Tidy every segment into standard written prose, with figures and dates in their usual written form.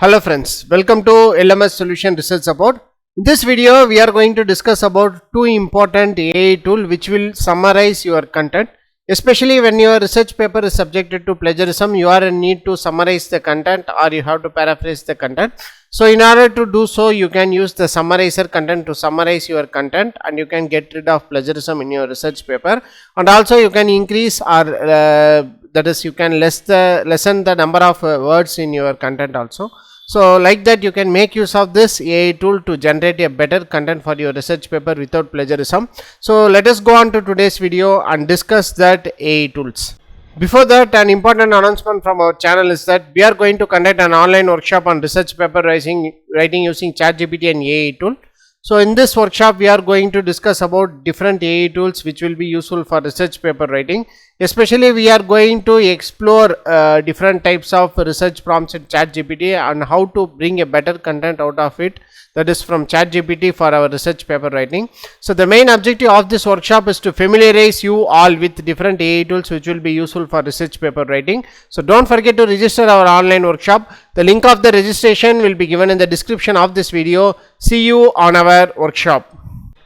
Hello friends, welcome to LMS Solution Research Support. In this video, we are going to discuss about two important AI tool which will summarize your content. Especially when your research paper is subjected to plagiarism, you are in need to summarize the content or you have to paraphrase the content. So in order to do so, you can use the summarizer content to summarize your content and you can get rid of plagiarism in your research paper. And also you can increase or that is you can lessen the number of words in your content also. So like that you can make use of this AI tool to generate a better content for your research paper without plagiarism. So let us go on to today's video and discuss that AI tools. Before that, an important announcement from our channel is that we are going to conduct an online workshop on research paper writing using ChatGPT and AI tool. So in this workshop, we are going to discuss about different AI tools which will be useful for research paper writing. Especially we are going to explore different types of research prompts in ChatGPT and how to bring a better content out of it, that is from ChatGPT for our research paper writing. So the main objective of this workshop is to familiarize you all with different AI tools which will be useful for research paper writing. So don't forget to register our online workshop. The link of the registration will be given in the description of this video. See you on our workshop.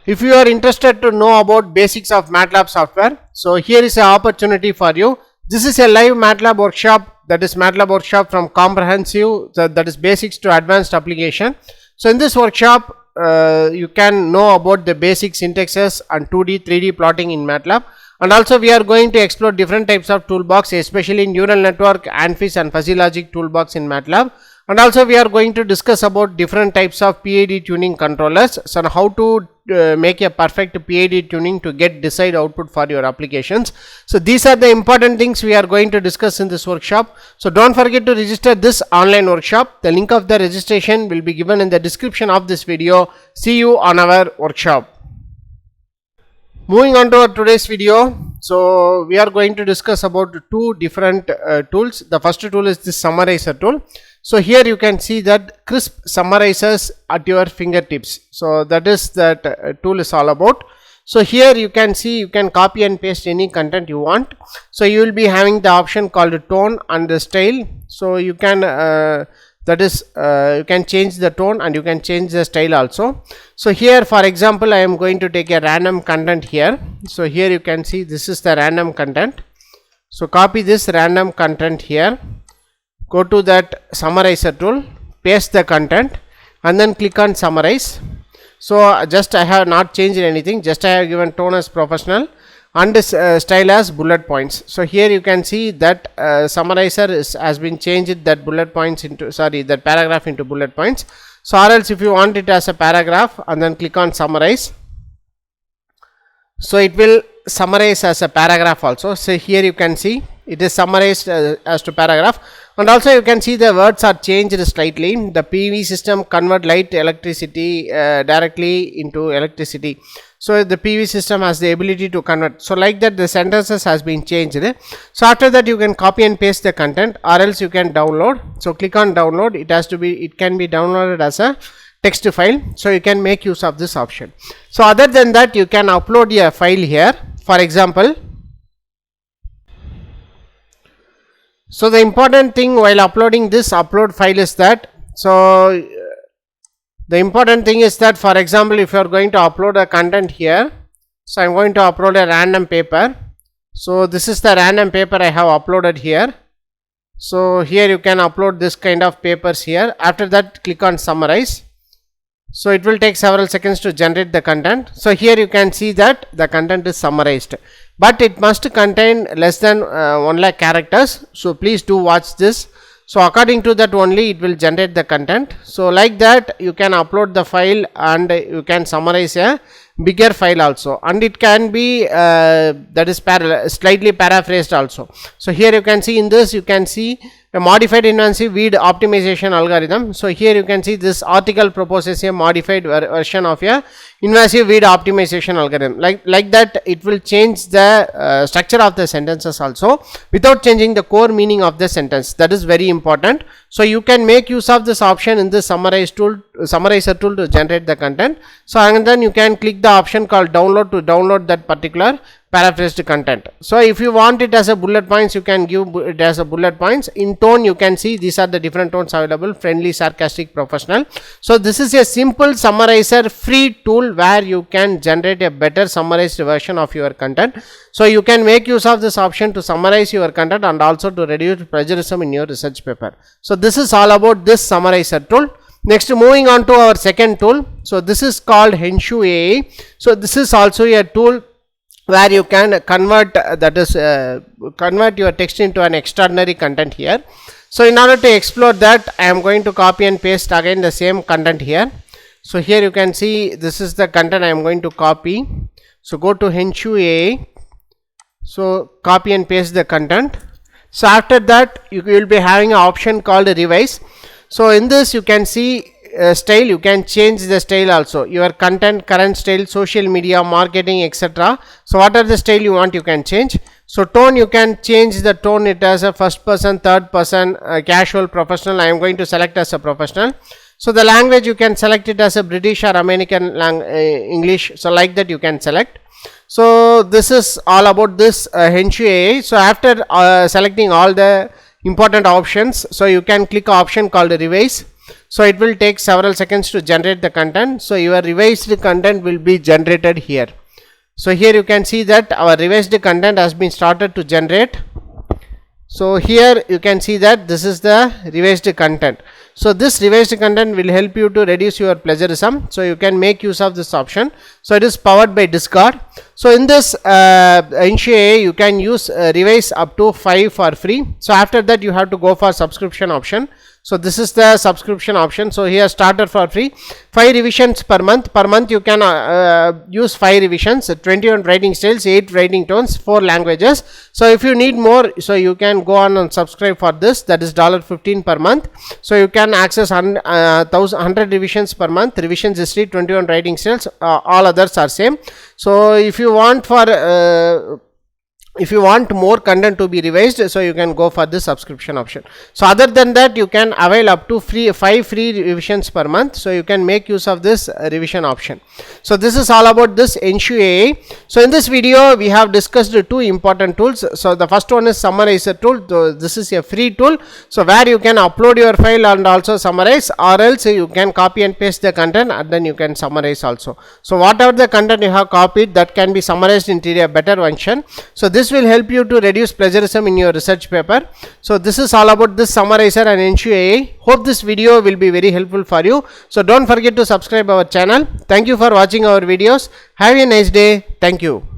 If you are interested to know about basics of MATLAB software, so here is an opportunity for you. This is a live MATLAB workshop, that is MATLAB workshop from comprehensive, that is basics to advanced application. So in this workshop, you can know about the basic syntaxes and 2D, 3D plotting in MATLAB. And also we are going to explore different types of toolbox, especially neural network, ANFIS and fuzzy logic toolbox in MATLAB. And also we are going to discuss about different types of PID tuning controllers, so how to make a perfect PID tuning to get desired output for your applications. So these are the important things we are going to discuss in this workshop. So don't forget to register this online workshop. The link of the registration will be given in the description of this video. See you on our workshop. Moving on to our today's video, so we are going to discuss about two different tools. The first tool is this summarizer tool. So here you can see that crisp summarizers at your fingertips. So that is that tool is all about. So here you can see you can copy and paste any content you want. So you will be having the option called tone and the style. So you can you can change the tone and you can change the style also. So here for example I am going to take a random content here. So here you can see this is the random content. So copy this random content here, go to that summarizer tool, paste the content and then click on summarize. So just I have not changed anything, just I have given tone as professional and style as bullet points. So here you can see that summarizer has been changed that bullet points into that paragraph into bullet points. So or else if you want it as a paragraph and then click on summarize, so it will summarize as a paragraph also. So here you can see it is summarized as to paragraph, and also you can see the words are changed slightly. The PV system convert light electricity directly into electricity. So the PV system has the ability to convert. So like that the sentences has been changed. So after that you can copy and paste the content or else you can download. So click on download. It can be downloaded as a text file. So you can make use of this option. So other than that you can upload a file here. For example, so the important thing while uploading this upload file is that, so the important thing is that for example if you are going to upload a content here, so I am going to upload a random paper. So this is the random paper I have uploaded here. So here you can upload this kind of papers here. After that click on summarize. So it will take several seconds to generate the content. So here you can see that the content is summarized, but it must contain less than 1 lakh characters. So please do watch this. So according to that only it will generate the content. So like that you can upload the file and you can summarize a bigger file also, and it can be that is slightly paraphrased also. So here you can see in this you can see a modified invasive weed optimization algorithm. So here you can see this article proposes a modified version of a invasive weed optimization algorithm. Like that it will change the structure of the sentences also without changing the core meaning of the sentence. That is very important. So you can make use of this option in this summarizer tool to generate the content. So and then you can click the option called download to download that particular paraphrased content. So if you want it as a bullet points, you can give it as a bullet points. In tone, you can see these are the different tones available: friendly, sarcastic, professional. So this is a simple summarizer free tool where you can generate a better summarized version of your content. So you can make use of this option to summarize your content and also to reduce plagiarism in your research paper. So this is all about this summarizer tool. Next, moving on to our second tool. So this is called Henshu AI. So this is also a tool where you can convert convert your text into an extraordinary content here. So in order to explore that, I am going to copy and paste again the same content here. So here you can see this is the content I am going to copy. So go to Henshu AI. So copy and paste the content. So after that, you will be having an option called revise. So in this you can see style, you can change the style also, your content, current style, social media, marketing, etc. So what are the style you want, you can change. So tone, you can change the tone it as a first person, third person, casual, professional. I am going to select as a professional. So the language, you can select it as a British or American English. So like that you can select. So this is all about this Henshu AI. So after selecting all the important options, so you can click option called revise. So it will take several seconds to generate the content. So your revised content will be generated here. So here you can see that our revised content has been started to generate. So here you can see that this is the revised content. So this revised content will help you to reduce your plagiarism. So you can make use of this option. So it is powered by Discord. So in this Henshu AI, you can use revise up to 5 for free. So after that you have to go for subscription option. So this is the subscription option. So here starter for free, 5 revisions per month. Per month you can use 5 revisions, 21 writing styles, 8 writing tones, 4 languages. So if you need more, so you can go on and subscribe for this, that is $15 per month. So you can access 100 revisions per month, revisions history, 21 writing styles, all others are same. So if you want for if you want more content to be revised, so you can go for this subscription option. So other than that, you can avail up to 5 free revisions per month. So you can make use of this revision option. So this is all about this Henshu AI. So in this video we have discussed 2 important tools. So the first one is summarizer tool. So this is a free tool, so where you can upload your file and also summarize, or else you can copy and paste the content and then you can summarize also. So whatever the content you have copied, that can be summarized into a better version. So this will help you to reduce plagiarism in your research paper. So this is all about this summarizer and Henshu AI. Hope this video will be very helpful for you. So don't forget to subscribe our channel. Thank you for watching our videos. Have a nice day. Thank you.